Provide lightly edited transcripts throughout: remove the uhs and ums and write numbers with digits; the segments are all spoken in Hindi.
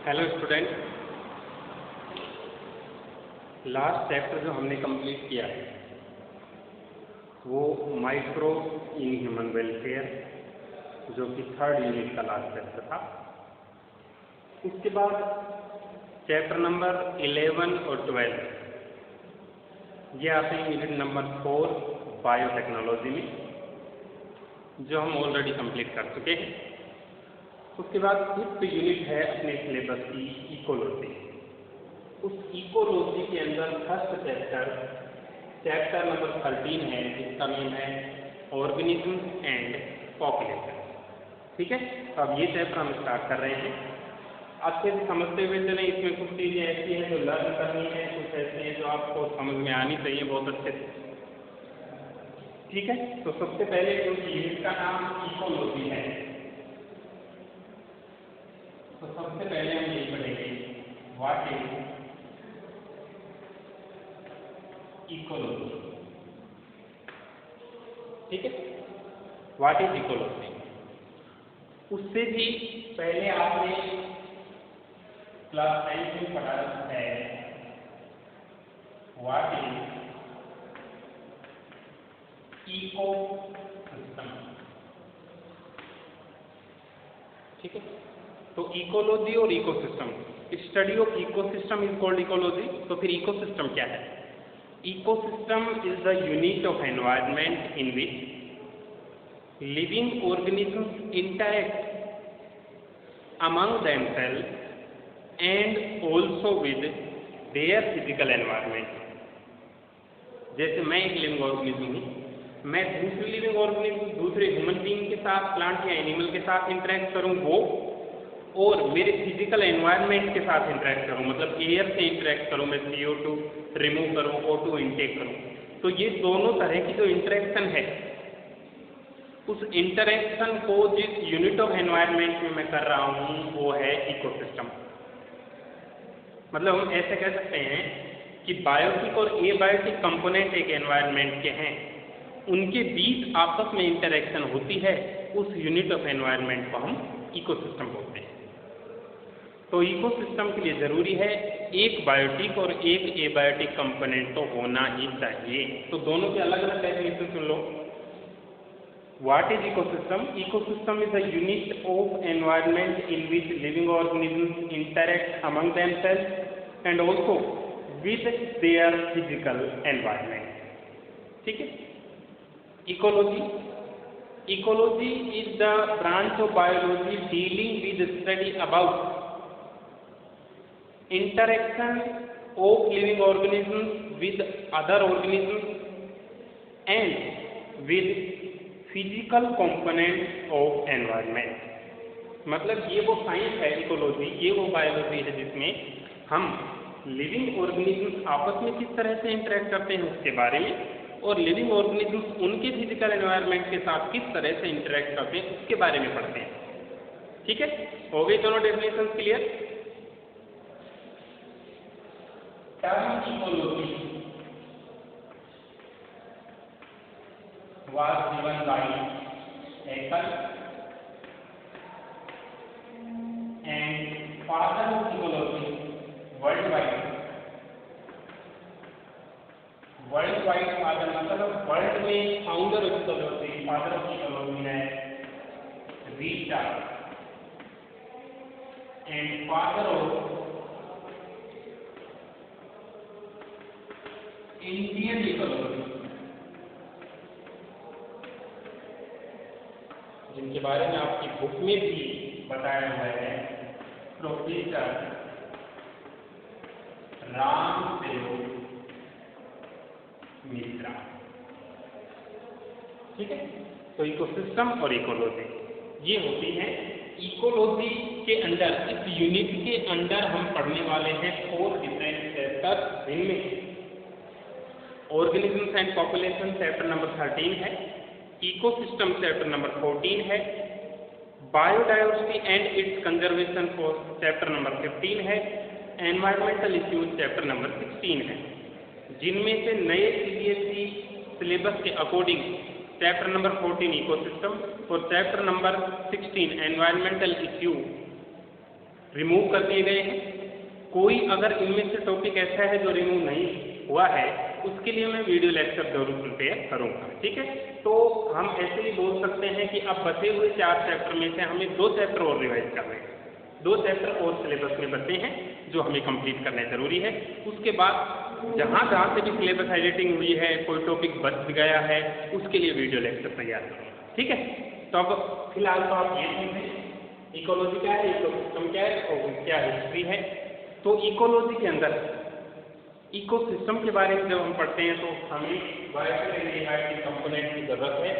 हेलो स्टूडेंट, लास्ट चैप्टर जो हमने कंप्लीट किया है वो माइक्रो इन ह्यूमन वेलफेयर, जो कि 3rd यूनिट का लास्ट चैप्टर था। उसके बाद चैप्टर नंबर 11 और 12 ये आते हैं यूनिट नंबर 4 बायोटेक्नोलॉजी में, जो हम ऑलरेडी कंप्लीट कर चुके हैं। उसके बाद 5th यूनिट है अपने सिलेबस की इकोलॉजी। उस इकोलॉजी के अंदर फर्स्ट चैप्टर नंबर 13 है, जिसका नेम है ऑर्गेनिज्म एंड पॉपुलेशन। ठीक है, तो अब ये चैप्टर हम स्टार्ट कर रहे हैं। अच्छे से समझते हुए चलें। इसमें कुछ चीज़ें ऐसी हैं जो लर्न करनी है, कुछ ऐसी हैं जो आपको समझ में आनी चाहिए बहुत अच्छे से। ठीक है, तो सबसे पहले जो यूनिट का नाम इकोलॉजी है, तो सबसे पहले हम यही पढ़ेंगे, व्हाट इज इकोलॉजी। ठीक है, व्हाट इज इकोलॉजी। उससे भी पहले आपने क्लास 9 में पढ़ा है व्हाट इज इकोसिस्टम। ठीक है, तो इकोलॉजी और ecosystem, study of ecosystem is called ecology. तो फिर इकोसिस्टम क्या है? Ecosystem is the unit of environment in which living organisms interact among themselves and also with their physical environment। जैसे मैं एक लिविंग ऑर्गेनिज्म हूँ, मैं दूसरे लिविंग ऑर्गेनिज्म, दूसरे ह्यूमन बीइंग के साथ, प्लांट या एनिमल के साथ इंटरेक्ट करूँ वो, और मेरे फिजिकल एनवायरनमेंट के साथ इंटरेक्ट करूँ, मतलब एयर से इंटरेक्ट करूँ, मैं CO2 रिमूव करूँ, O2 इनटेक करूँ। तो ये दोनों तरह की जो इंटरेक्शन है, उस इंटरेक्शन को जिस यूनिट ऑफ एनवायरनमेंट में मैं कर रहा हूँ वो है इकोसिस्टम। मतलब हम ऐसे कह सकते हैं कि बायोटिक और एबायोटिक कंपोनेंट एक एनवायरनमेंट के हैं, उनके बीच आपस में इंटरेक्शन होती है, उस यूनिट ऑफ एनवायरनमेंट को हम इकोसिस्टम बोलते हैं। तो इकोसिस्टम के लिए ज़रूरी है एक बायोटिक और एक एबायोटिक कंपोनेंट तो होना ही चाहिए। तो दोनों के अलग अलग definition soon low. What is ecosystem? Ecosystem is a unit of environment in which living organisms interact among themselves and also with their physical environment. ठीक है? Ecology. Ecology is the branch of biology dealing with the study about interaction of living organisms with other organisms and with physical component of environment. मतलब ये वो साइंस है इकोलॉजी, ये वो बायोलॉजी है जिसमें हम लिविंग ऑर्गेनिजम्स आपस में किस तरह से इंटरेक्ट करते हैं उसके बारे में, और लिविंग ऑर्गेनिजम्स उनके फिजिकल एनवायरनमेंट के साथ किस तरह से इंटरेक्ट करते हैं उसके बारे में पढ़ते हैं। ठीक है, हो गई दोनों definition clear? Term ecology was given by Haeckel and father of ecology worldwide father मतलब वर्ल्ड में founder of ecology, father of ecology है Richard, and father of Indian ecology, जिनके बारे में आपकी बुक में भी बताया हुआ है, प्रोफेसर रामदेव मिश्रा। ठीक है, तो इकोसिस्टम और इकोलॉजी ये होती है। इकोलॉजी के अंदर, इस यूनिट के अंदर हम पढ़ने वाले हैं 4 डिफरेंट चैप्टर, जिनमें organisms and population chapter number 13 है, इकोसिस्टम चैप्टर नंबर 14 है, biodiversity and it's conservation chapter number 15 है, एनवायरमेंटल इश्यूज चैप्टर नंबर 16 है। जिनमें से नए CBSE सिलेबस के अकॉर्डिंग चैप्टर नंबर 14 इकोसिस्टम और chapter number 16 environmental issue remove कर दिए गए हैं। कोई अगर इनमें से टॉपिक ऐसा है जो रिमूव नहीं हुआ है, उसके लिए मैं वीडियो लेक्चर जरूर प्रिपेयर करूँगा। ठीक है, तो हम ऐसे ही बोल सकते हैं कि अब बचे हुए 4 चैप्टर में से हमें 2 चैप्टर और रिवाइज करने हैं। 2 चैप्टर और सिलेबस में बचे हैं जो हमें कंप्लीट करने जरूरी है। उसके बाद जहाँ से भी सिलेबस एडिटिंग हुई है, कोई टॉपिक बच गया है, उसके लिए वीडियो लेक्चर तैयार करूँगा। ठीक है, तो अब फिलहाल तो आप ये समझें इकोलॉजी क्या है, इकोसिस्टम क्या है और क्या हिस्ट्री है। तो इकोलॉजी के अंदर इकोसिस्टम के बारे में जब हम पढ़ते हैं तो हमें बायोटिक एंड एबायोटिक कंपोनेंट की जरूरत है।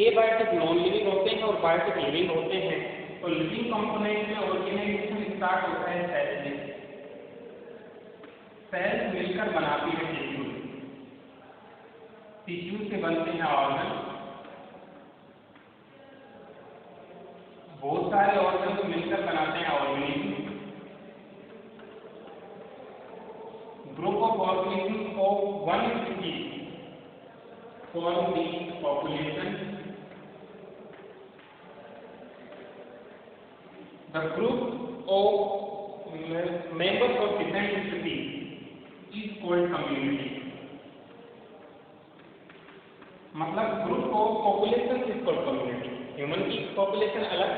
एबायोटिक नॉन लिविंग होते हैं और बायोटिक लिविंग होते हैं। तो लिविंग कंपोनेंट में ऑर्गेनाइजेशन स्टार्ट होता है सेल से। सेल मिलकर बनाती है टिश्यू, टिश्यू से बनते हैं ऑर्गन, बहुत सारे ऑर्गन मिलकर बनाते हैं organism. Group of organisms of one species form the population. The group of members of different species is called community. मतलब group of population is called community. Human की पॉपुलेशन अलग,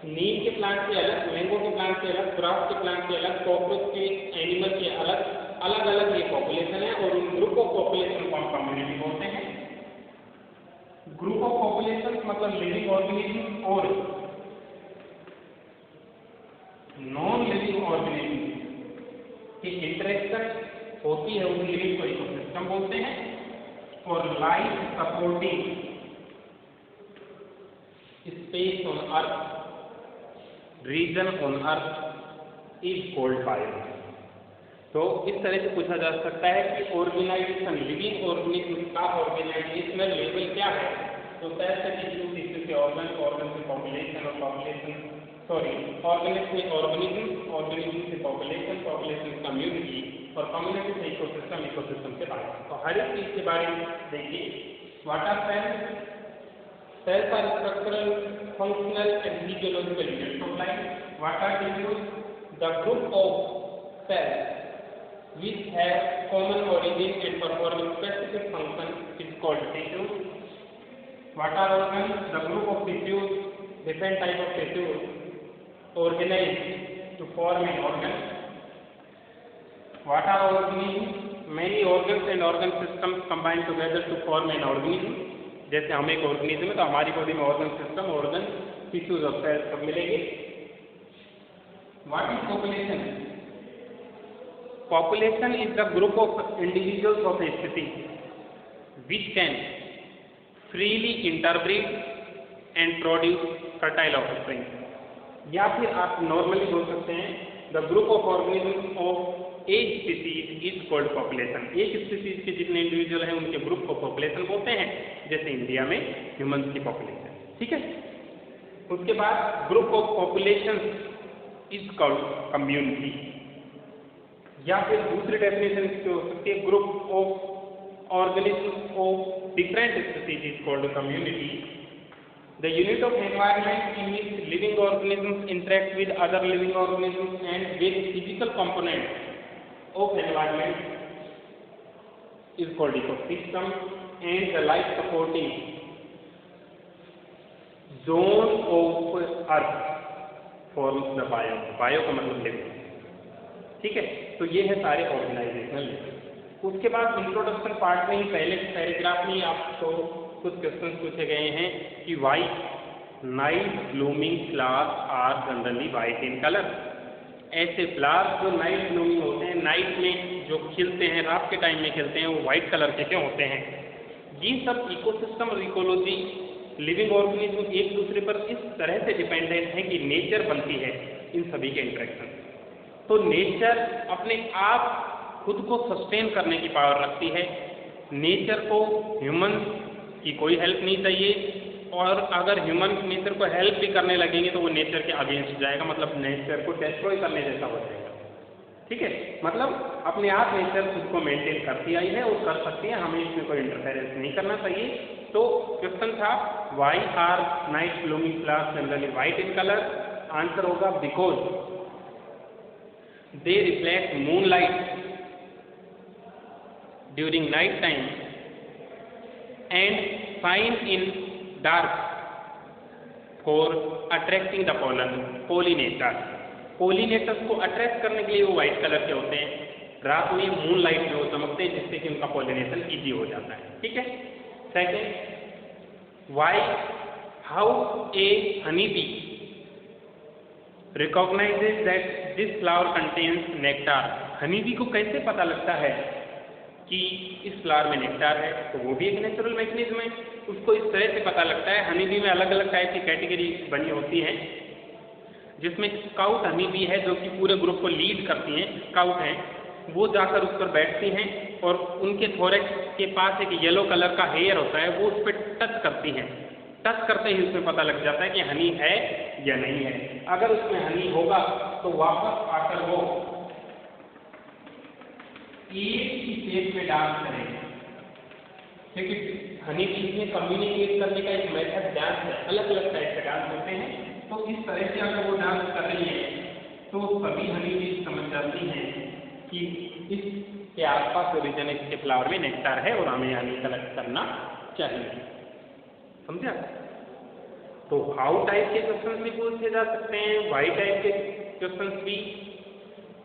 नीम के प्लांट से अलग, मैंगो के प्लांट से अलग, ग्रास के प्लांट से अलग, कॉकरोच के एनिमल के अलग, अलग अलग ये पॉपुलेशन है और उन ग्रुप ऑफ पॉपुलेशन को हम कम्युनिटी बोलते हैं। ग्रुप ऑफ पॉपुलेशन मतलब लिविंग ऑर्गेनिज्म और नॉन लिविंग ऑर्गेनिज्म की इंटरेक्शन होती है, उन लिविंग को इकोसिस्टम बोलते हैं। और life supporting space on earth, region on earth is called bio. तो इस तरह से पूछा जा सकता है कि ऑर्गेनाइजेशन, लिविंग ऑर्गेनिज्म का ऑर्गेनाइजेशनल लेवल क्या है। तो सेल से टिश्यू, टिश्यू से ऑर्गन, ऑर्गन से पॉपुलेशन और ऑर्गेनिज्म से पॉपुलेशन, पॉपुलेशन से कम्युनिटी और कम्युनिटी से इकोसिस्टम, इकोसिस्टम से बायो। तो हर एक चीज के बारे में देखिए। What are cells? Cells are structural, functional and physiological units of life. What are tissues? The group of cells which have common origin and perform specific function is called tissues. What are organs? The group of tissues, different type of tissues organized to form an organ. What are organisms? Many organs and organ systems combine together to form an organism. जैसे हम एक ऑर्गेनिज्म है तो हमारी बॉडी में ऑर्गन सिस्टम, ऑर्गन, टिश्यूज और सेल्स सब मिलेंगे। What is population? Population is the group of individuals of a species which can freely interbreed and produce fertile offspring. या फिर आप नॉर्मली बोल सकते हैं the group of organism of एक स्पीसीज इज कॉल्ड पॉपुलेशन। एक स्पीसीज के जितने इंडिविजुअल हैं उनके ग्रुप को पॉपुलेशन बोलते हैं, जैसे इंडिया में ह्यूमंस की पॉपुलेशन। ठीक है, उसके बाद group of population is called community. या फिर दूसरी डेफिनेशन इसकी हो सकती है group of organism of different species is called community. The unit of environment in which living organisms interact with other living organisms and with physical components of environment is called ecosystem, and the life supporting zone of earth forms the bio. Bio का मतलब living। ठीक है, तो ये है सारे ऑर्गेनाइजेशनल लेवल। उसके बाद इंट्रोडक्शन पार्ट में ही पहले पैराग्राफ में आपको कुछ क्वेश्चन पूछे गए हैं कि why night blooming flowers are generally white in colour. ऐसे फ्लावर्स जो नाइट ब्लूमिंग होते हैं, नाइट में जो खिलते हैं, रात के टाइम में खिलते हैं, वो वाइट कलर के क्यों होते हैं? ये सब इकोसिस्टम और इकोलॉजी, लिविंग ऑर्गेनिज्म एक दूसरे पर इस तरह से डिपेंडेंट है कि नेचर बनती है इन सभी के इंटरेक्शन। तो नेचर अपने आप खुद को सस्टेन करने की पावर रखती है। नेचर को ह्यूमन की कोई हेल्प नहीं चाहिए, और अगर ह्यूमन नेचर को हेल्प भी करने लगेंगे तो वो नेचर के अगेंस्ट जाएगा, मतलब नेचर को डिस्ट्रॉय करने जैसा हो जाएगा। ठीक है, मतलब अपने आप नेचर खुद को मेंटेन करती आई है और कर सकती है, हमें इसमें कोई इंटरफेरेंस नहीं करना चाहिए। तो क्वेश्चन था why are night blooming flowers generally white in colour. Answer होगा because they reflect moonlight during night time and shine in dark for attracting the pollinators. Pollinators को अट्रैक्ट करने के लिए वो व्हाइट कलर के होते हैं, रात में मून लाइट में वो चमकते हैं जिससे कि उनका पॉलिनेशन इजी हो जाता है। ठीक है। Second, why how a honey bee recognises that this flower contains nectar. Honey bee को कैसे पता लगता है कि इस फ्लावर में नेक्टार है? तो वो भी एक नेचुरल मैकेनिज्म है, उसको इस तरह से पता लगता है। हनी बी में अलग अलग टाइप की कैटेगरी बनी होती हैं, जिसमें स्काउट हनी बी है जो कि पूरे ग्रुप को लीड करती हैं, स्काउट हैं, वो जाकर उस पर बैठती हैं और उनके थोरैक्स के पास एक येलो कलर का हेयर होता है, वो उस पर टच करती हैं। टच करते ही उसमें पता लग जाता है कि हनी है या नहीं है। अगर उसमें हनी होगा तो वापस आकर वो एक ही शेप में डांस करेंगे, क्योंकि हनी बी में कम्युनिकेट करने का एक मेथड डांस है, अलग अलग टाइप के डांस होते हैं। तो इस तरह से अगर वो डांस कर रही है तो सभी हनी बी समझ जाती हैं कि इसके आसपास ओरिजिन इसके फ्लावर में नेक्टार है और हमें हनी कलेक्ट करना चाहिए। समझा? तो हाउ टाइप के क्वेश्चन भी पूछे जा सकते हैं, वाई टाइप के क्वेश्चन भी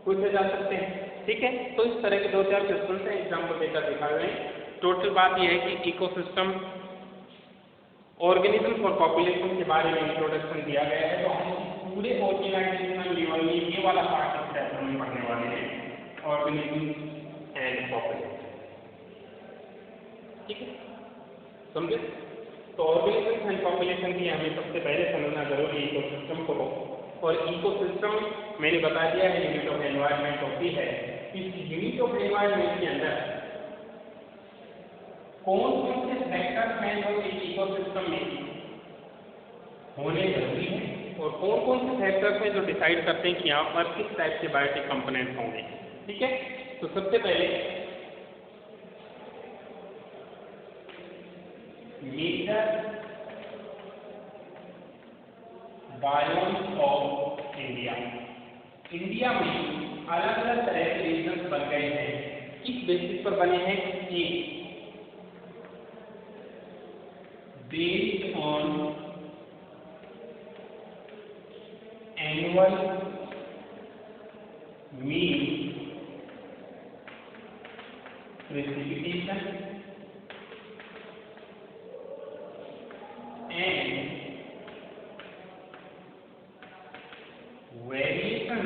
पूछे जा सकते हैं। ठीक है। तो इस तरह के 2-4 क्वेश्चन हैं, एग्जाम्पल देकर दिखा रहे हैं। टोटल बात यह है कि इकोसिस्टम ऑर्गेनिज्म और पॉपुलेशन के बारे में इंट्रोडक्शन दिया गया है। तो हम पूरे ऑर्गेनाइजेशनल लेवल में ये वाला पार्ट इस चैप्टर में पढ़ने वाले हैं, ऑर्गेनिज्म एंड पॉपुलेशन। ठीक है, समझे? तो ऑर्गेनिज्म एंड पॉपुलेशन की हमें सबसे पहले समझना जरूरी है इकोसिस्टम को। और इकोसिस्टम मैंने बता दिया है यूनिट ऑफ एनवायरनमेंट होती है। इस यूनिट ऑफ एनवायरनमेंट के अंदर कौन कौन से फैक्टर्स हैं जो एक इकोसिस्टम में होने जरूरी है और कौन कौन से फैक्टर्स हैं जो डिसाइड करते हैं कि यहाँ पर किस टाइप के बायोटिक कंपोनेंट्स होंगे। ठीक है। तो सबसे पहले major biomes of India. India में अलग अलग तरह के रीजन्स बन गए हैं। किस बेसिस पर बने हैं? एक, based on annual mean precipitation and variation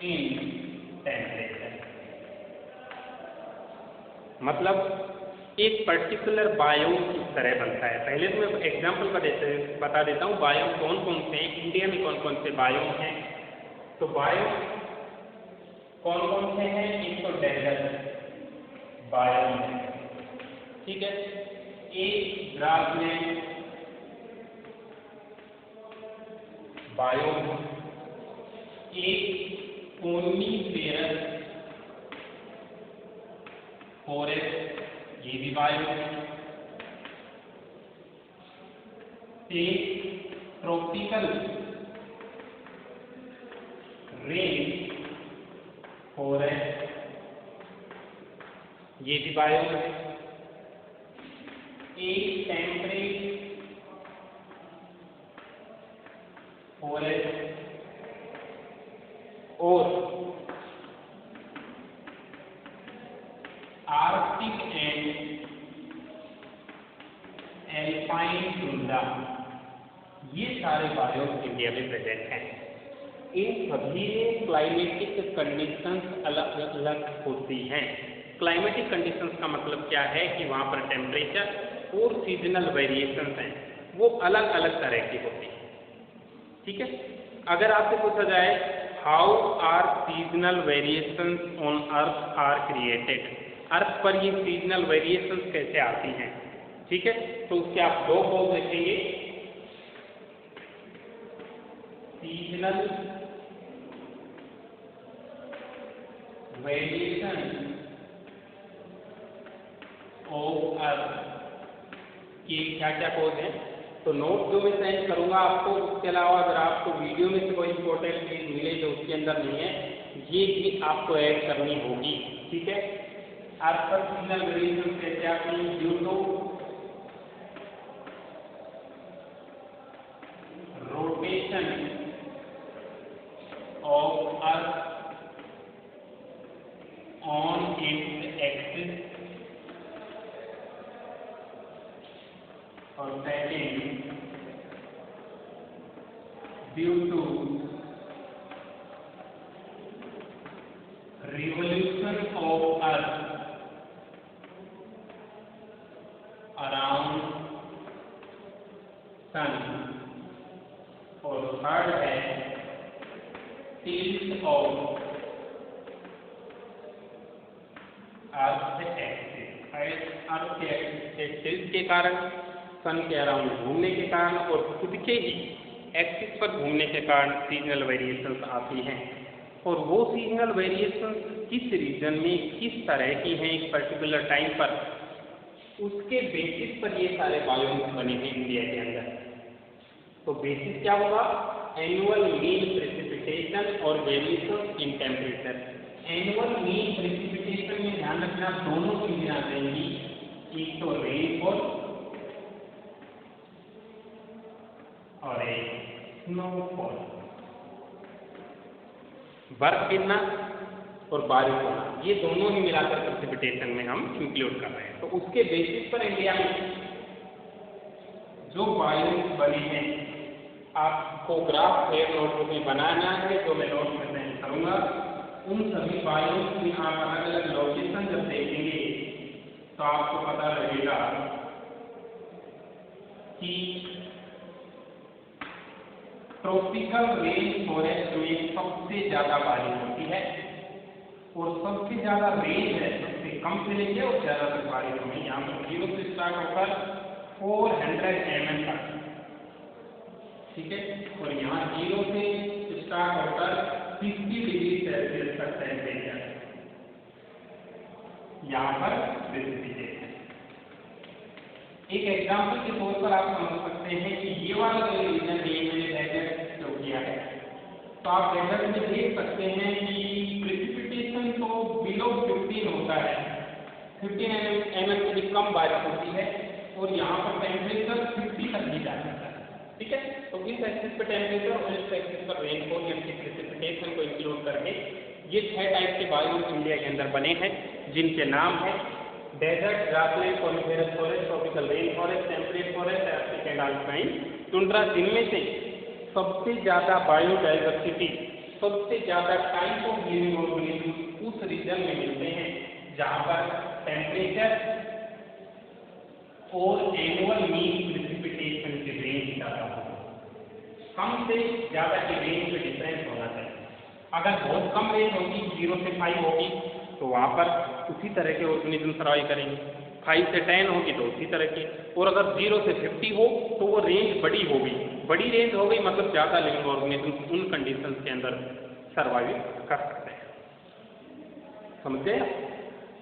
in temperature। मतलब एक पर्टिकुलर बायोम किस तरह बनता है। पहले तो मैं एग्जाम्पल बता देता हूँ बायोम कौन कौन से हैं, इंडिया में कौन कौन से बायोम हैं। तो बायोम कौन कौन से हैं? एक तो डेजर्ट बायोम है, ठीक है, एक ग्रासलैंड बायोम, एक कोनिफेरस फॉरेस्ट, ये भी बायोम है, एक ट्रॉपिकल रेन फॉरेस्ट, ये भी बायोम है, एक टेम्परेट फॉरेस्ट और आर्कटिक एंड एल्पाइन टुंड्रा, ये सारे बायोम इंडिया में प्रेजेंट हैं। इन सभी क्लाइमेटिक कंडीशंस अलग अलग होती हैं। क्लाइमेटिक कंडीशंस का मतलब क्या है कि वहाँ पर टेम्परेचर और सीजनल वेरिएशंस हैं, वो अलग अलग तरह की होती हैं। ठीक है। अगर आपसे पूछा जाए how are seasonal variations on earth are created, earth पर ये सीजनल वेरिएशंस कैसे आती हैं, ठीक है, तो उसके आप दो कोड देखेंगे, सीजनल वेरिएशन ऑफ अर्थ के क्या क्या कोड हैं? तो नोट जो मैं सेंड करूँगा आपको, उसके अलावा अगर आपको वीडियो में से कोई इंपॉर्टेंट चीज़ मिले जो उसके अंदर नहीं है, ये भी आपको ऐड करनी होगी, ठीक है। आपका सिग्नल वेरिएशन कैसे आती है, due to rotation of earth on its axis, और second due to revolution of earth around sun, और थर्ड है tilt of अर्थ के एक्सिस के टिल्ट के कारण, सन के अराउंड घूमने के कारण और खुद के ही एक्सिस पर घूमने के कारण सीजनल वेरिएशंस आती हैं। और वो सीजनल वेरिएशंस किस रीजन में किस तरह की हैं एक पर्टिकुलर टाइम पर, उसके बेसिस पर ये सारे बायोम्स बने हैं इंडिया के अंदर। तो बेसिस क्या होगा, एनुअल मीन प्रेसिपिटेशन और variation in temperature. Annual mean precipitation में ध्यान रखना दोनों चीजें आ जाएंगी, एक तो रेनफॉल और एक स्नोफॉल, बर्फ गिरना और बारिश होना, ये दोनों ही मिलाकर प्रेसिपिटेशन में हम इंक्लूड कर रहे हैं। तो उसके बेसिस पर इंडिया में जो बायोम्स बने हैं, आपको ग्राफ फेयर नोटबुक में बनाना है, जो मैं नोट में सेंड करूंगा। उन सभी बायोम्स में आप अलग अलग लोकेशन जब देखेंगे तो आपको पता लगेगा कि ट्रॉपिकल रेन फॉरेस्ट में सबसे ज्यादा बारिश होती है और सबसे ज्यादा रेंज है, सबसे कम से लेके और ज्यादा तक बारिश होगी। यहाँ पर 0 से स्टार्ट होकर 400 mm तक, ठीक है। और यहाँ 0 से स्टार्ट होकर 50 डिग्री सेल्सियस तक टेम्परेचर यहाँ पर प्रेसिपिटेशन। एक एग्जाम्पल के तौर पर आप समझ सकते हैं कि ये वाला जो रीजन मैंने डेजर्ट जो किया है, तो आप डेजर्ट में देख सकते हैं कि प्रेसिपिटेशन तो बिलो 15 होता है, 15 mm से भी कम बारिश होती है और यहाँ पर टेम्परेचर 50 तक भी जा सकता है, ठीक है। तो इस एक्सिस पर टेम्परेचर और इस एक्सिस पर रेनफॉल यानी प्रेसिपिटेशन को इंक्लूड करके ये 6 टाइप के बायोम्स इंडिया के अंदर बने हैं, जिनके नाम है desert, grassland, coniferous forest, tropical rain forest, temperate forest, arctic and alpine tundra. जिनमें से सबसे ज्यादा बायोडाइवर्सिटी, सबसे ज्यादा टाइप ऑफ लिविंग ऑर्गेनिज्म उस रीजन में मिलते हैं जहाँ पर टेम्परेचर और एनुअल मीन प्रेसिपिटेशन की रेंज ज्यादा हो। कम से ज्यादा की रेंज में डिफरेंस होना चाहिए। अगर बहुत कम रेंज होगी, 0 से 5 होगी, तो वहाँ पर उसी तरह के ऑर्गेनिज्म सर्वाइव करेंगे। 5 से 10 होगी तो उसी तरह की, और अगर 0 से 50 हो तो वो रेंज बड़ी होगी। बड़ी रेंज हो गई मतलब ज़्यादा लिविंग ऑर्गेनिज्म उन कंडीशंस के अंदर सर्वाइव कर सकते हैं। समझ गए?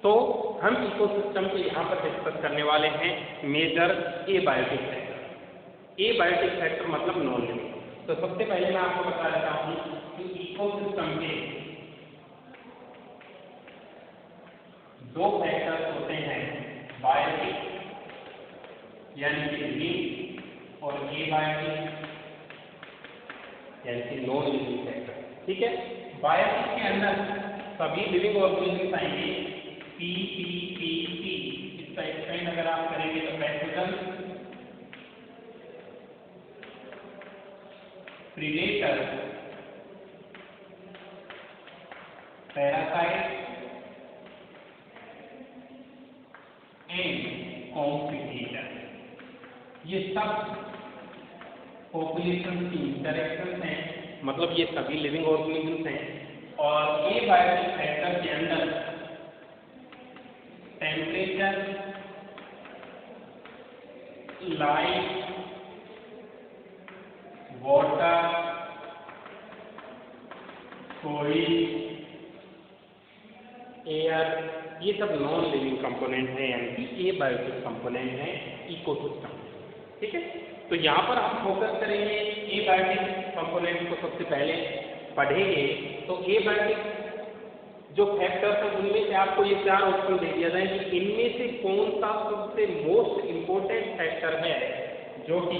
तो हम इकोसिस्टम के यहाँ पर डिस्कस करने वाले हैं major abiotic factor. Abiotic factor मतलब नॉन लिविंग। तो सबसे पहले मैं आपको बता देता हूँ कि इकोसिस्टम के 2 फैक्टर्स होते हैं, बायोटिक यानी कि लिविंग और एबायोटिक यानी कि नॉन लिविंग फैक्टर, ठीक है। बायोटिक के अंदर सभी लिविंग ऑर्गेनिज्म आएंगे, पी पी पी पी। इसका एक्सप्लेन अगर आप करेंगे तो pathogen, predator, parasite and competitor, ये सब पॉपुलेशन की इंटरेक्शन हैं, मतलब ये सभी लिविंग ऑर्गेनिजम्स हैं। और एबायोटिक फैक्टर के अंदर temperature, light, water, soil, air, ये सब नॉन लिविंग कंपोनेंट हैं, यानी कि एबायोटिक कंपोनेंट हैं इकोसिस्टम। ठीक है। तो यहाँ पर हम फोकस करेंगे एबायोटिक कंपोनेंट को सबसे पहले पढ़ेंगे। तो एबायोटिक जो फैक्टर्स है उनमें से आपको ये 4 ऑप्शन दे दिया जाए कि इनमें से कौन सा सबसे मोस्ट इम्पोर्टेंट फैक्टर है जो कि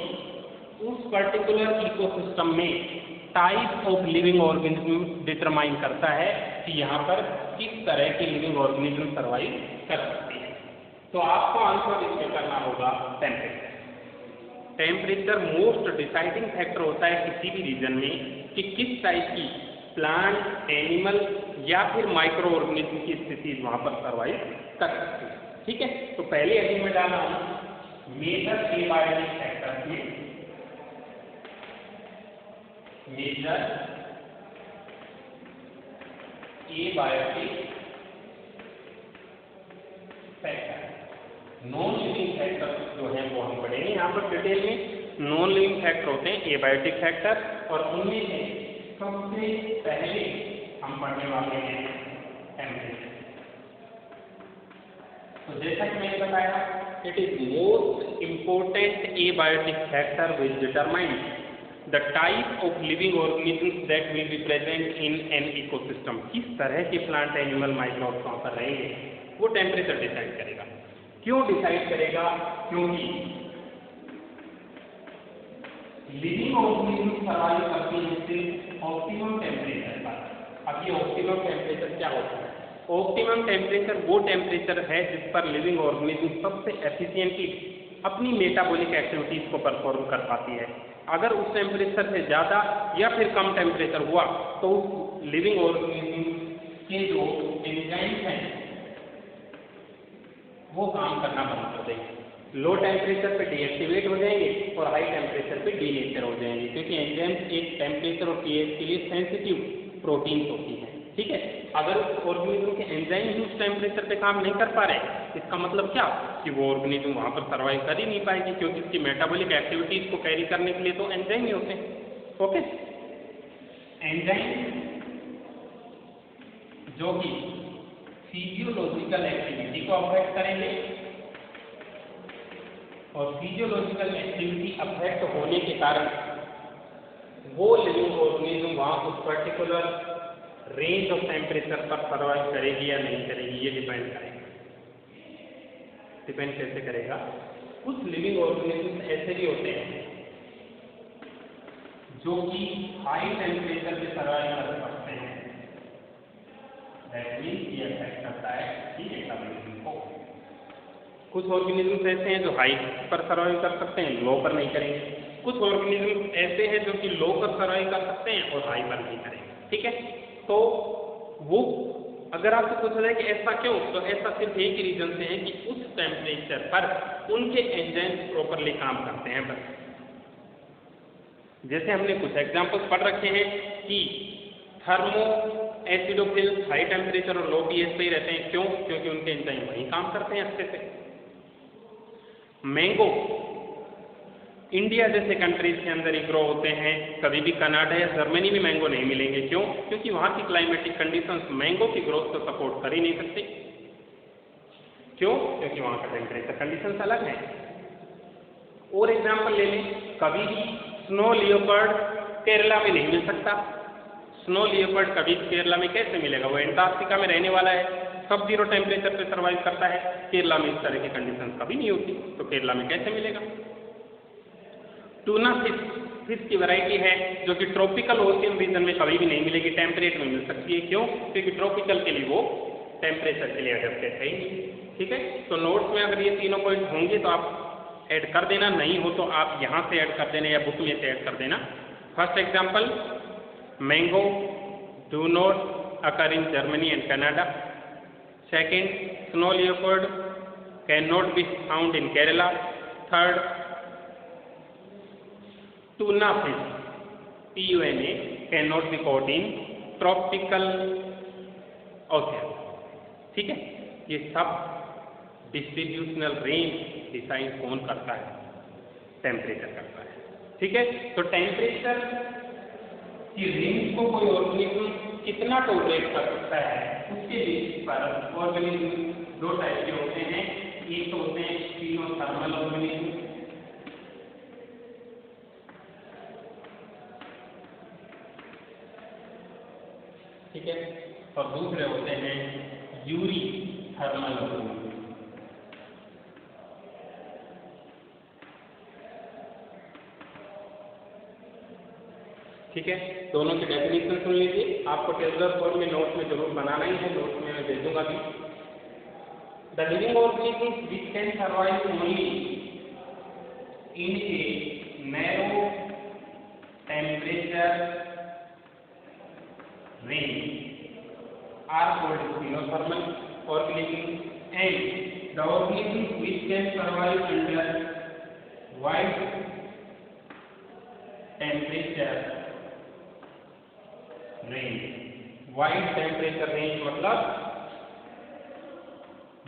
उस पर्टिकुलर इकोसिस्टम में type of living organism determine करता है कि यहाँ पर किस तरह के लिविंग ऑर्गेनिज्म सर्वाइव कर सकते हैं। तो आपको आंसर इसमें करना होगा temperature. Temperature most deciding factor होता है किसी भी रीजन में कि किस टाइप की प्लांट, एनिमल या फिर माइक्रो ऑर्गेनिज्म की स्थिति वहां पर सर्वाइव कर सकती है। ठीक है। तो पहले अभी मैं डाला हूं मेजर एबायोटिक फैक्टर में major abiotic factor. Non living factor जो है वो हम पढ़ेंगे यहाँ पर डिटेल में। नॉन लिविंग फैक्टर होते हैं एबायोटिक फैक्टर और उनमें से सबसे पहले हम पढ़ने वाले हैं टेम्परेचर। तो जैसा कि मैंने बताया it is most important abiotic factor which determine the type of living organism that will be present in an ecosystem. किस तरह के प्लांट, एनिमल, माइक्रोब्स वहां पर रहेंगे वो टेम्परेचर डिसाइड करेगा। क्यों डिसाइड करेगा? क्योंकि लिविंग ऑर्गेनिज्म सर्वाइव करती है सिर्फ ऑप्टिमम टेम्परेचर पर। अब ये ऑप्टिमम टेम्परेचर क्या होता है? ऑप्टिमम टेम्परेचर वो टेम्परेचर है जिस पर लिविंग ऑर्गेनिज्म सबसे एफिशिएंटली अपनी मेटाबॉलिक एक्टिविटीज को परफॉर्म कर पाती है। अगर उस टेम्परेचर से ज़्यादा या फिर कम टेम्परेचर हुआ तो उस लिविंग ऑर्गेनिज्म के जो एंजाइम्स हैं वो काम करना बंद कर देंगे। लो टेम्परेचर पे डीएक्टिवेट हो जाएंगे और हाई टेम्परेचर पे डीनेचर हो जाएंगे, क्योंकि एंजाइम्स एक टेम्परेचर और पीएच के लिए सेंसिटिव प्रोटीन्स होती हैं। ठीक है। अगर ऑर्गेनिज्म के एंजाइम ही उस टेम्परेचर पे काम नहीं कर पा रहे, इसका मतलब क्या कि वो ऑर्गेनिज्म वहां पर सर्वाइव कर ही नहीं पाएगी, क्योंकि इसकी मेटाबॉलिक एक्टिविटीज को कैरी करने के लिए तो एंजाइम ही होते हैं। ओके। एंजाइम जो कि फिजियोलॉजिकल एक्टिविटी को अफेक्ट करेंगे और फिजियोलॉजिकल एक्टिविटी अफेक्ट होने के कारण वो लिविंग ऑर्गेनिज्म वहां उस पर्टिकुलर रेंज ऑफ टेम्परेचर पर सर्वाइव करेगी या नहीं करेगी, ये डिपेंड करेगा। डिपेंड कैसे करेगा? कुछ लिविंग ऑर्गेनिज्म ऐसे भी होते हैं जो कि हाई टेम्परेचर पे सर्वाइव कर सकते हैं। दैट मीन्स ये अफेक्ट करता है कि मेटाबॉलिज्म को। कुछ ऑर्गेनिज्म ऐसे हैं जो हाई पर सर्वाइव कर सकते हैं, लो पर नहीं करेंगे। कुछ ऑर्गेनिज्म ऐसे हैं जो कि लो पर सर्वाइव कर सकते हैं और हाई पर नहीं करेंगे। ठीक है। तो वो अगर आपसे पूछा जाए कि ऐसा क्यों, तो ऐसा सिर्फ एक ही रीजन से है कि उस टेम्परेचर पर उनके एंजाइम्स प्रॉपरली काम करते हैं बस। जैसे हमने कुछ एग्जांपल्स पढ़ रखे हैं कि थर्मो एसिडोफिल्स हाई टेम्परेचर और लो पीएच पे ही रहते हैं। क्यों? क्योंकि उनके एंजाइम वहीं काम करते हैं अच्छे से। मैंगो इंडिया जैसे कंट्रीज के अंदर ही ग्रो होते हैं, कभी भी कनाडा या जर्मनी में मैंगो नहीं मिलेंगे। क्यों? क्योंकि वहाँ की क्लाइमेटिक कंडीशंस मैंगो की ग्रोथ को सपोर्ट कर ही नहीं सकती। क्यों? क्योंकि वहाँ का टेम्परेचर कंडीशंस अलग हैं। और एग्जाम्पल ले लें, कभी भी स्नो लियोपर्ड केरला में नहीं मिल सकता। स्नो लियोपर्ड कभी केरला में कैसे मिलेगा? वो एंटार्क्टिका में रहने वाला है, सब जीरो टेम्परेचर पे सर्वाइव करता है। केरला में इस तरह की कंडीशंस कभी नहीं होती, तो केरला में कैसे मिलेगा? टूना फिश की वैरायटी है जो कि ट्रॉपिकल ओशियन रीजन में कभी भी नहीं मिलेगी, टेम्परेट में मिल सकती है। क्यों? क्योंकि ट्रॉपिकल के लिए वो टेम्परेचर के लिए अडेप्टेड है ही नहीं। ठीक है। तो नोट्स में अगर ये तीनों पॉइंट होंगे तो आप ऐड कर देना, नहीं हो तो आप यहाँ से ऐड कर देना या बुक में से ऐड कर देना। First example, mango do not occur in Germany and Canada. Second, snow leopard can not be found in Kerala. Third, tuna fish TUNA cannot be caught in tropical ocean। ठीक है। ये सब डिस्ट्रीब्यूशनल रेंज डिसाइड कौन करता है? टेम्परेचर करता है। ठीक है। तो टेम्परेचर की रेंज को कोई ऑर्गेनिज्म कितना टॉलरेट कर सकता है उसके बेसिस पर ऑर्गेनिज्म दो टाइप के होते हैं। एक तो होते हैं एक्सट्रीमोथर्मल ऑर्गेनिज्म ठीक है, और दूसरे होते हैं यूरी थर्मल ऑर्गेनिज्म। ठीक है, दोनों की डेफिनेशन सुन लीजिए। आपको टेबुलर फॉर्म में नोट में जरूर बनाना ही है, नोट में मैं दे दूंगा भी। The living organism which can survive only in a narrow temperature range are called clinothermal organism and the organism which can survive under wide temperature range. Wide temperature range मतलब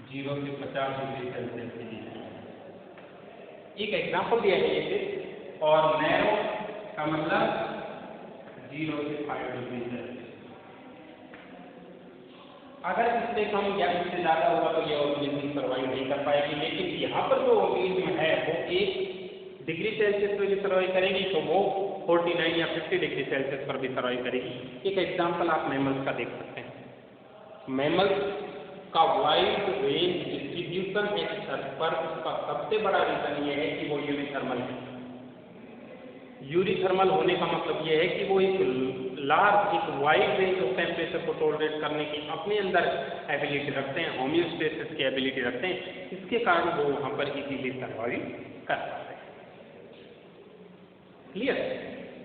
0 से 50 डिग्री सेल्सियस के बीच। एक एग्जांपल दिया है ये, और नैरो का मतलब 0 से 5 डिग्री सेल्सियस। अगर इससे कम या इससे ज्यादा होगा तो ये ऑर्गेनिज्म सर्वाइव नहीं कर पाएगी, लेकिन यहाँ पर जो ऑर्गेनिज्म है वो 1 डिग्री सेल्सियस पर भी सर्वाइव करेगी, तो वो 49 या 50 डिग्री सेल्सियस पर भी सर्वाइव करेगी। एक एग्जांपल आप मैमल्स का देख सकते हैं। मैमल्स का वाइड रेंज डिस्ट्रीब्यूशन है अर्थ पर, उसका सबसे बड़ा रीजन ये है कि वो यूरीथर्मल है। यूरीथर्मल होने का मतलब ये है कि वो एक लार्ज, एक वाइड रेंज ऑफ टेम्परेचर को टॉलरेट करने की अपने अंदर एबिलिटी रखते हैं, होम्योस्टेसिस की एबिलिटी रखते हैं। इसके कारण वो वहाँ पर इजीली सर्वाइव कर सकते हैं। क्लियर?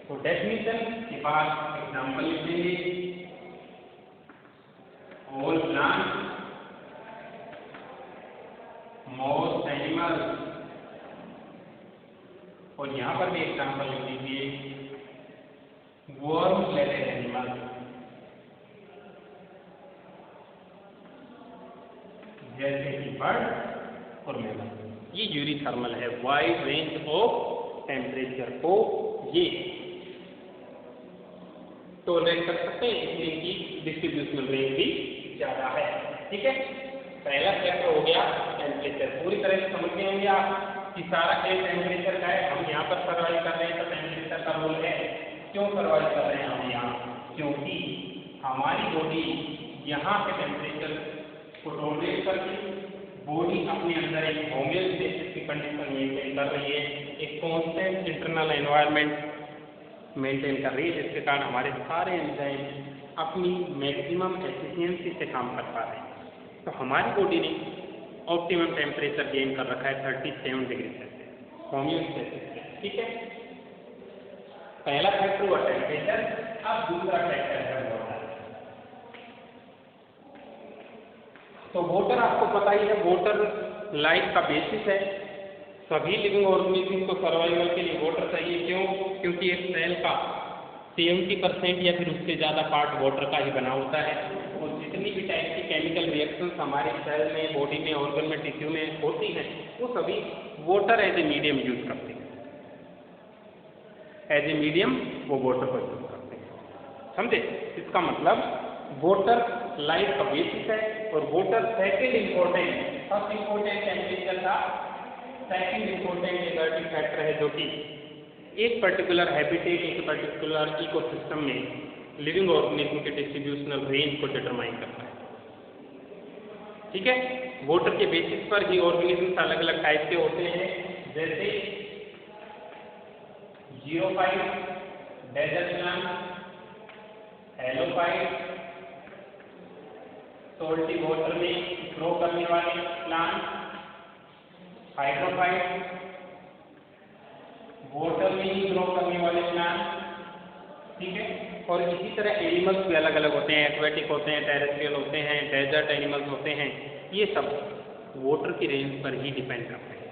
तो डेफिनेशन के बाद एग्जाम्पल लिखेंगे। ऑल प्लांट, मोस्ट एनिमल, और यहाँ पर भी एग्जाम्पल लिख लीजिए, वर्म ब्लडेड एनिमल, जैसे कि बर्ड और मैमल। ये यूरीथर्मल है, वाइड रेंज ऑफ टेम्परेचर को ये टॉलरेट कर सकते हैं, इसलिए इनकी डिस्ट्रीब्यूशनल रेंज भी ज्यादा है। ठीक है, पहला फैक्टर हो गया टेम्परेचर। पूरी तरह से समझ गए होंगे आप कि सारा खेल टेम्परेचर का है। हम यहाँ पर सर्वाइव कर रहे हैं तो टेम्परेचर का रोल है। क्यों सर्वाइव कर रहे हैं हम यहाँ? क्योंकि हमारी बॉडी यहाँ के टेम्परेचर को टॉलरेट करके बॉडी अपने अंदर एक होम्योस्टेसिस की कंडीशन मेंटेन कर रही है, एक कांस्टेंट इंटरनल एनवायरनमेंट मेंटेन कर रही है, जिसके कारण हमारे सारे एंजाइम अपनी मैक्सिमम एफिशिएंसी से काम कर पा रहे हैं। तो हमारी बॉडी ने ऑप्टिमम टेम्परेचर गेन कर रखा है 37 डिग्री सेल्सियस होम्योस्टेसिस से। ठीक है, पहला फैक्टर हुआ टेम्परेचर। अब दूसरा फैक्टर है वाटर। तो वाटर आपको पता ही है, वाटर लाइफ का बेसिस है। सभी लिविंग ऑर्गेनिज्म को सर्वाइवल के लिए वाटर चाहिए। क्यों? क्योंकि एक सेल का 70% या फिर उससे ज़्यादा पार्ट वाटर का ही बना होता है, और जितनी भी टाइप की केमिकल रिएक्शंस हमारे सेल में, बॉडी में, ऑर्गन में, टिश्यू में होती हैं, वो सभी water as a medium use करते हैं। एज ए मीडियम वो वाटर को यूज करते हैं। समझे? इसका मतलब वाटर लाइफ का बेसिस है, और water second important, first important temperature था, सेकेंड इम्पोर्टेंट एनर्जी फैक्टर है, जो कि एक पर्टिकुलर हैबिटेट, एक पर्टिकुलर इकोसिस्टम में लिविंग ऑर्गेनिज्म के डिस्ट्रीब्यूशनल रेंज को डिटरमाइन करता है। ठीक है, वाटर के बेसिस पर ही ऑर्गेनिज्म अलग अलग टाइप के होते हैं, जैसे xerophyte, desert plant, halophyte, salty water में ग्रो करने वाले प्लांट, हाइड्रोफाइट, वाटर में ही ग्रो करने वाले प्लांट। ठीक है, और इसी तरह एनिमल्स भी अलग अलग होते हैं, एक्वेटिक होते हैं, टेरेस्ट्रियल होते हैं, डेजर्ट एनिमल्स होते हैं। ये सब वाटर की रेंज पर ही डिपेंड करते हैं।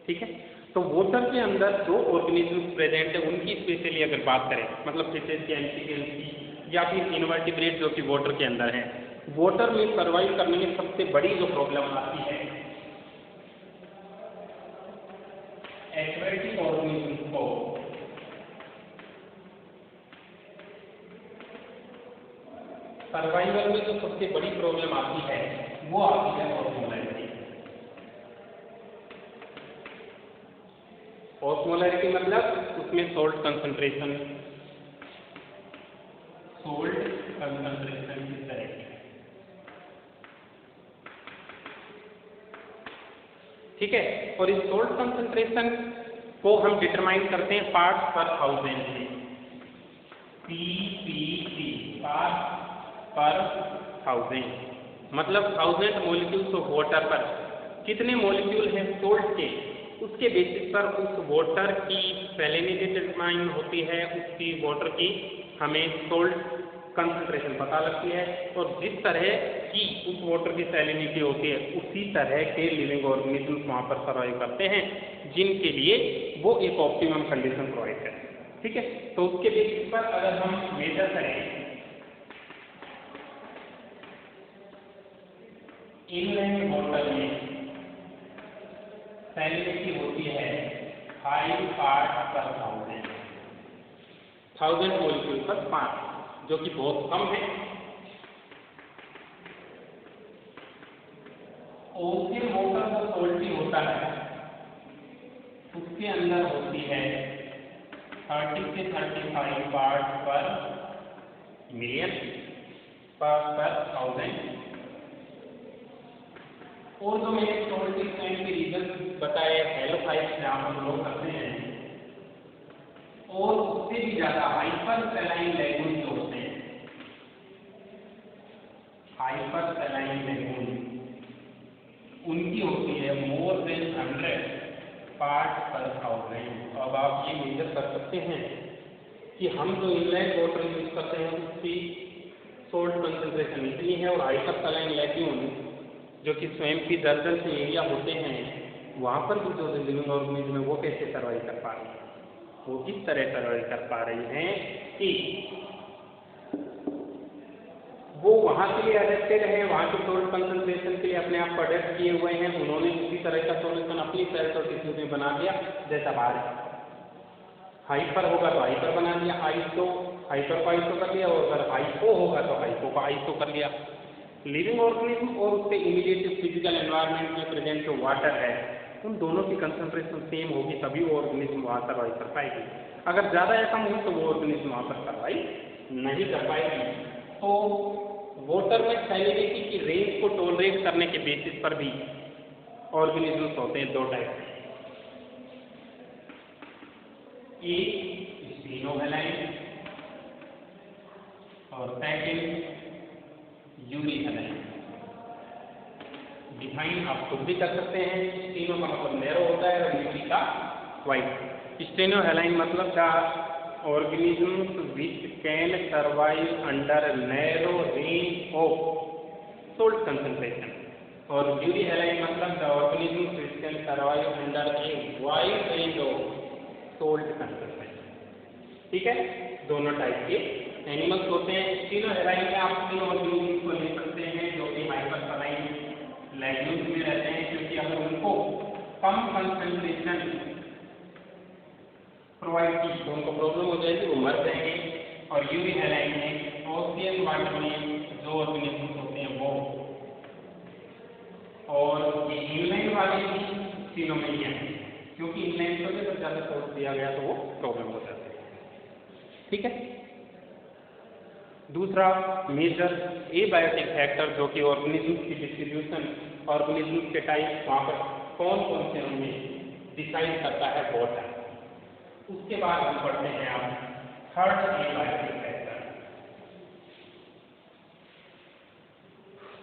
ठीक है, तो वाटर के अंदर जो ऑर्गेनिज्म प्रेजेंट है उनकी स्पेशली अगर बात करें, मतलब फिशेज की, एम्फीबियंस की, या फिर इनवर्टिब्रेट जो कि वाटर के अंदर है, वाटर में सर्वाइव करने में सबसे बड़ी जो प्रॉब्लम आती है एक्वेटिक ऑर्गेनिज्म को सर्वाइवल में जो सबसे बड़ी प्रॉब्लम आती है वो आती है ऑस्मोलैरिटी। ऑस्मोलैरिटी मतलब उसमें सॉल्ट कंसंट्रेशन, सोल्ट कंसंट्रेशन की तरह। ठीक है, और इस सोल्ट कंसंट्रेशन को हम डिटरमाइन करते हैं पार्ट्स पर थाउजेंड से, PPT पार्ट्स पर थाउजेंड, मतलब 1000 मॉलिक्यूल्स ऑफ वाटर पर कितने मॉलिक्यूल हैं सोल्ट के, उसके बेसिस पर उस वाटर की सैलिनिटी डिटरमाइन होती है, उसकी वाटर की हमें सोल्ट कंसंट्रेशन पता लगती है, और जिस तरह की उस वाटर की सैलिनिटी होती है उसी तरह के लिविंग ऑर्गेनिजम्स वहाँ पर सर्वाइव करते हैं जिनके लिए वो एक ऑप्टिमम कंडीशन प्रोवाइड करें। ठीक है, तो उसके बेसिस पर अगर हम मेजर करें इनलैंड वाटर में सैलिनिटी होती है 5 पार्ट पर 1000 मॉलिक्यूल पर 5, जो कि बहुत कम है। ओशियन वाटर जो सोल्टी होता है उसके अंदर होती है 30 से 35 पार्ट पर मिलियन पर 1000। और जो मैंने सोल्टी स्टैंड के रीजन बताए हेलोफाइट्स जहाँ पर ग्रो करते हैं, और उससे भी ज्यादा हाइपर सैलाइन लैगून जो होते हैं, हाइपर सैलाइन लैगून उनकी होती है मोर देन 100 पार्ट पर 1000। अब आप ये मेजर कर सकते हैं कि हम जो इनलैंड वाटर यूज करते हैं उसकी सोल्ट कंसंट्रेशन इतनी है, और हाइपर सैलाइन लैगून जो कि स्वयं की दर्जन से एरिया होते हैं वहाँ पर भी जो लिविंग ऑर्गेनिज्म है वो कैसे सर्वाइव कर पा रही है, वो इस तरह सर्वाइव कर पा रही हैं कि वो वहाँ के लिए अडेप्टेड है, वहाँ के सोल्ट कंसंट्रेशन के लिए अपने आप को अडेप्ट किए हुए हैं, उन्होंने उसी तरह का सोल्यूशन अपनी सेल्स और टिश्यूज में बना दिया जैसा बाहर है। हाइपर होगा तो हाइपर बना दिया, आइसो हाइपर को आइसो कर लिया, और अगर हाइपो होगा तो हाइपो को आइसो कर लिया। लिविंग ऑर्गेनिज्म और उसके इमीडिएट फिजिकल एनवायरनमेंट में प्रेजेंट जो वाटर है उन दोनों की कंसंट्रेशन सेम होगी तभी वो ऑर्गेनिज्म वहाँ सर्वाइव कर पाएगी। अगर ज़्यादा या कम हुई तो वो ऑर्गेनिज्म वहाँ पर सर्वाइव नहीं कर पाएगी। तो वाटर में सैलिनिटी की रेंज को टॉलरेट करने के बेसिस पर भी ऑर्गेनिजम्स होते हैं दो टाइप के, एक स्टीनोहेलाइन और सेकंड यूनिहेलाइन। डिफाइन आप खुद भी कर सकते हैं, स्टीनो का मतलब नैरो होता है और यूनि का वाइड। स्टीनोहेलाइन मतलब क्या, organisms which can survive under narrow range of salt concentration, और यूनिहेलाइन मतलब the organisms which can survive under a wide range of salt concentration। ठीक है, दोनों टाइप के एनिमल्स होते हैं। स्टीनोहेलाइन में आप तीन ऑर्गेनिज्म को ले सकते हैं जो कि हाइपरसैलाइन लैगून्स में रहते हैं, क्योंकि अगर उनको कम कंसंट्रेशन प्रोवाइड की तो उनको प्रॉब्लम हो जाएगी, वो मर जाएंगे। और यूनिहेलाइन में ओशियन वाटर में जो ऑर्गेनिज्म होते हैं वो, और ये इनलाइन वाले भी तीनों में ही हैं, क्योंकि इनलाइन को जब ज़्यादा सोर्स दिया गया तो वो प्रॉब्लम हो जाती है। ठीक है, दूसरा मेजर एबायोटिक फैक्टर जो कि ऑर्गेनिज्म की डिस्ट्रीब्यूशन, ऑर्गेनिज्म के टाइप वहाँ पर कौन कौन से उनमें डिसाइड करता है वाटर। उसके बाद हम पढ़ते हैं आप थर्ड एबायोटिक फैक्टर।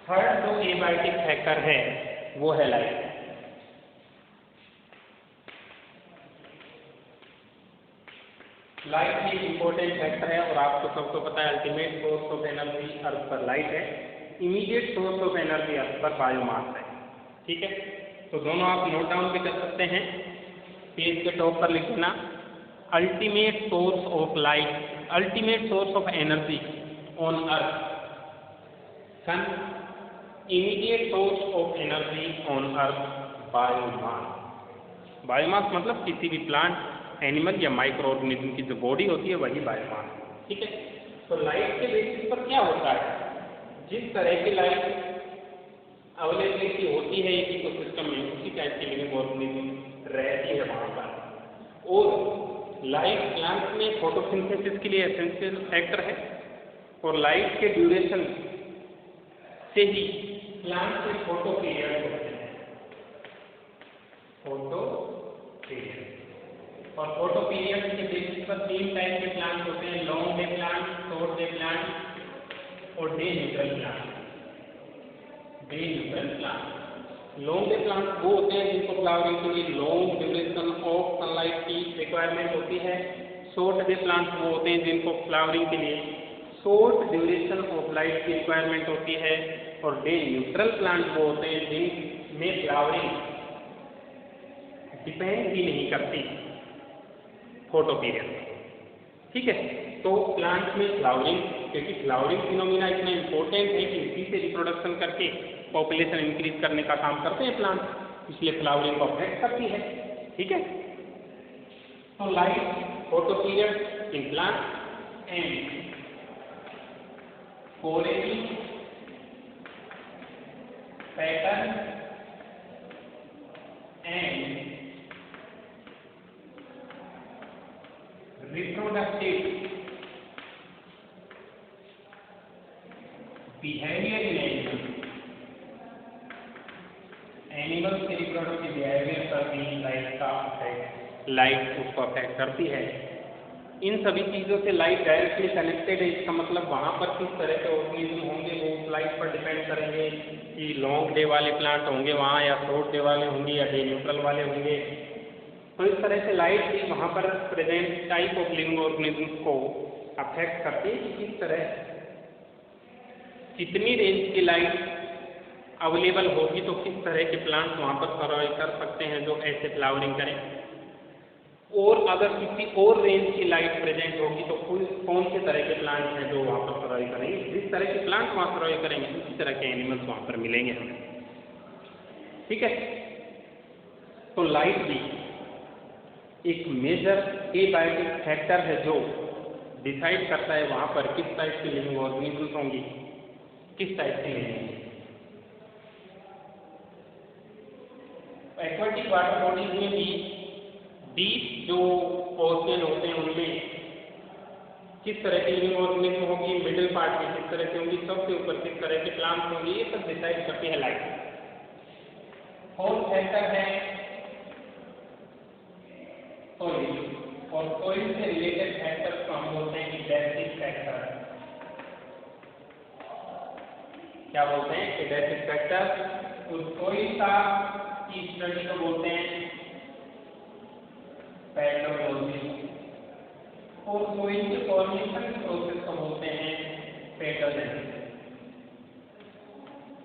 थर्ड जो एबायोटिक फैक्टर है वो है लाइट। लाइट एक इम्पोर्टेंट फैक्टर है, और आपको सबको पता है अल्टीमेट सोर्स ऑफ एनर्जी अर्थ पर लाइट है, इमीडिएट सोर्स ऑफ एनर्जी अर्थ पर बायोमास है। ठीक है, तो दोनों आप नोट डाउन भी कर सकते हैं, पेज के टॉप पर लिख देना, ultimate source of light, ultimate source of energy on earth sun, immediate source of energy on earth biomass. Biomass मतलब किसी भी प्लांट, एनिमल या माइक्रो ऑर्गेनिज्म की जो बॉडी होती है वही बायोमास। ठीक है, तो लाइट के बेसिस पर क्या होता है, जिस तरह की लाइट अवेलेबिलिटी होती है एक इकोसिस्टम में उसी टाइप की लिविंग ऑर्गेनिज्म रहती है वहाँ पर। और लाइट प्लांट में फोटोसिंथेसिस के लिए एसेंशियल फैक्टर है, और लाइट के ड्यूरेशन से ही प्लांट के फोटो पीरियड होते हैं, फोटो पीरियड। और फोटो पीरियड के बेसिस पर 3 टाइप के प्लांट होते हैं, long day plant, short day plant और day neutral plant. Day neutral plant, long day plant वो होते हैं जिनको फ्लावरिंग के लिए लॉन्ग ड्यूरेशन ऑफ सनलाइट की रिक्वायरमेंट होती है। शॉर्ट डे प्लांट वो होते हैं जिनको फ्लावरिंग के लिए शॉर्ट ड्यूरेशन ऑफ लाइट की रिक्वायरमेंट होती है। और डे न्यूट्रल प्लांट वो होते हैं जिनमें फ्लावरिंग डिपेंड भी नहीं करती फोटो पीरियड। ठीक है, तो प्लांट में फ्लावरिंग, क्योंकि फ्लावरिंग फिनोमिना इतना इंपॉर्टेंट है कि इसी से रिप्रोडक्शन करके पॉपुलेशन इंक्रीज करने का काम करते हैं प्लांट, इसलिए फ्लावरिंग को अफेक्ट करती है। ठीक है, तो light photo period in plant and foraging pattern and reproductive behavior in animals, animals के रिप्रोडक्टिव बिहेवियर पर भी लाइट उसको अफेक्ट करती है। इन सभी चीज़ों से लाइट डायरेक्टली कनेक्टेड है, इसका मतलब वहाँ पर किस तरह के ऑर्गेनिज्म होंगे वो उस लाइट पर डिपेंड करेंगे कि लॉन्ग डे वाले प्लांट होंगे वहाँ या शॉर्ट डे वाले होंगे या डे न्यूट्रल वाले होंगे। तो इस तरह से लाइट भी वहाँ पर present type of living organism को अफेक्ट करती है कि किस तरह कितनी रेंज की लाइट अवेलेबल होगी तो किस तरह के प्लांट वहाँ पर सर्वाइव कर सकते हैं जो ऐसे फ्लावरिंग करें, और अगर किसी और रेंज की लाइट प्रेजेंट होगी तो कौन से तरह के प्लांट हैं जो वहाँ पर सर्वाइव करेंगे। जिस तरह के प्लांट वहाँ सर्वाइव करेंगे उसी तरह के एनिमल्स वहाँ पर मिलेंगे हमें। ठीक है, तो लाइट भी एक मेजर एबायोटिक फैक्टर है जो डिसाइड करता है वहाँ पर किस टाइप की लिविंग ऑर्गेनिजम्स होंगी, किस टाइप की नहीं। एक्वाटिक वाटर बॉडीज में भी डीप जो ओशियन होते हैं उनमें किस तरह की लिविंग ऑर्गेनिज्म होगी, मिडिल पार्ट में किस तरह की होंगी, सबसे ऊपर किस तरह के प्लांट्स होंगे, ये सब डिसाइड करती है लाइट। और फैक्टर है सॉइल, और सॉइल से रिलेटेड फैक्टर्स को हम बोलते हैं एडेप्टिव फैक्टर। क्या बोलते हैं? Adaptive factor. उस सॉइल का की स्टडी को बोलते हैं पेडोलॉजी, और सॉइल के फॉर्मेशन प्रोसेस को बोलते हैं पेडोलॉजी।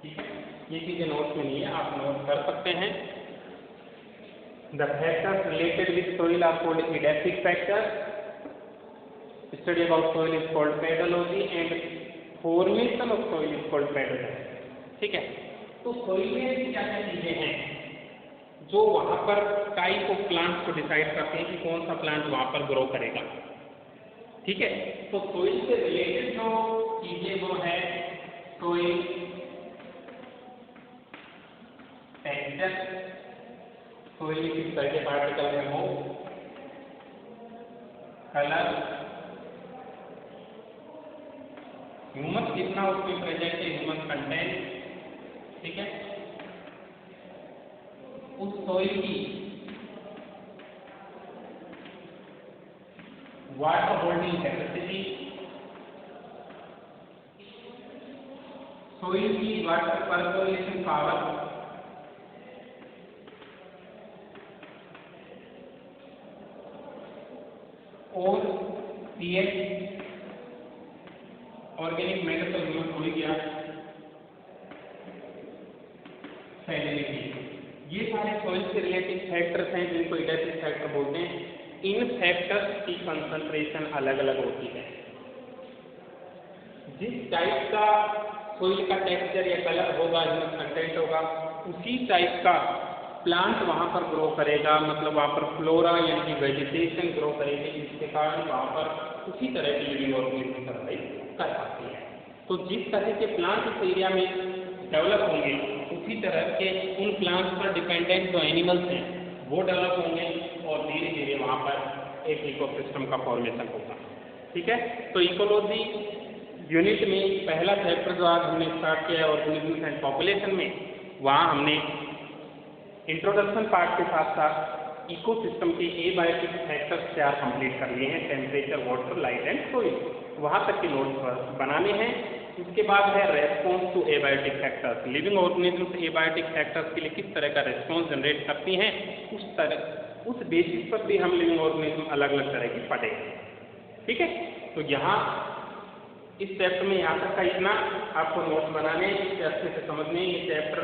ठीक है, ये चीजें नोट्स में नहीं है, आप नोट कर सकते हैं। The factors related with soil are called edaphic factors. Study about soil is called pedology and formation of soil is called pedology. ठीक है, तो soil में क्या क्या चीजें हैं जो वहाँ पर टाइप ऑफ प्लांट को डिसाइड करते हैं कि कौन सा प्लांट वहाँ पर ग्रो करेगा। ठीक है, तो सोइल से रिलेटेड जो चीजें वो है सोइल टेक्सचर, सोइल में किस तरह के पार्टिकल है वो, कलर, ह्यूमस कितना उसमें प्रेजेंट है, ह्यूमस कंटेंट। ठीक है, उस सोइल की वाटर होल्डिंग कैपेसिटी, सोइल की वाटर परकोलेशन पावर, और पीएच, ऑर्गेनिक मैटर का यूज हो गया, सैलिनिटी। ये सारे सॉइल से रिलेटेड फैक्टर्स हैं जिनको एडेप्टिव फैक्टर बोलते हैं। इन फैक्टर्स की कंसंट्रेशन अलग अलग होती है। जिस टाइप का सॉइल का टेक्सचर या कलर होगा, ह्यूमस कंटेंट होगा, उसी टाइप का प्लांट वहाँ पर ग्रो करेगा, मतलब वहाँ पर फ्लोरा यानी कि वेजिटेशन ग्रो करेगी, जिसके कारण वहाँ पर उसी तरह की लिविंग ऑर्गेनिज्म सर्वाइव कर पाती है। तो जिस तरह के प्लांट उस एरिया में डेवलप होंगे उसी तरह के उन प्लांट्स पर डिपेंडेंट जो एनिमल्स हैं वो डेवलप होंगे और धीरे धीरे वहाँ पर एक इकोसिस्टम का फॉर्मेशन होगा। ठीक है, तो इकोलॉजी यूनिट में पहला चैप्टर जो आज हमने स्टार्ट किया है ऑर्गेनिज्म एंड पॉपुलेशन में, वहाँ हमने इंट्रोडक्शन पार्ट के साथ साथ इकोसिस्टम के एबायोटिक फैक्टर्स 4 कंप्लीट कर लिए हैं, temperature, water, light and fluid. वहाँ तक के नोट्स बनाने हैं। उसके बाद है response to abiotic factors. Living organisms abiotic factors के लिए किस तरह का रेस्पॉन्स जनरेट करती हैं, उस बेसिस पर भी हम लिविंग ऑर्गेनिज्म अलग अलग तरह की पढ़ेंगे। ठीक है, तो यहाँ इस चैप्टर में यहाँ तक का इतना आपको नोट्स बनाने, इसे अच्छे से समझने। ये चैप्टर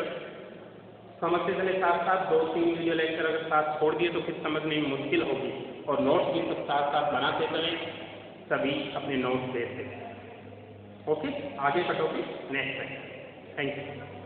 समझते चले साथ साथ 2-3 वीडियो लेक्चर अगर साथ छोड़ दिए तो फिर समझने में मुश्किल होगी, और नोट्स भी सब साथ साथ बनाते चलें, सभी अपने नोट्स देते। ओके, आगे का टॉपिक नेक्स्ट है। Thank you.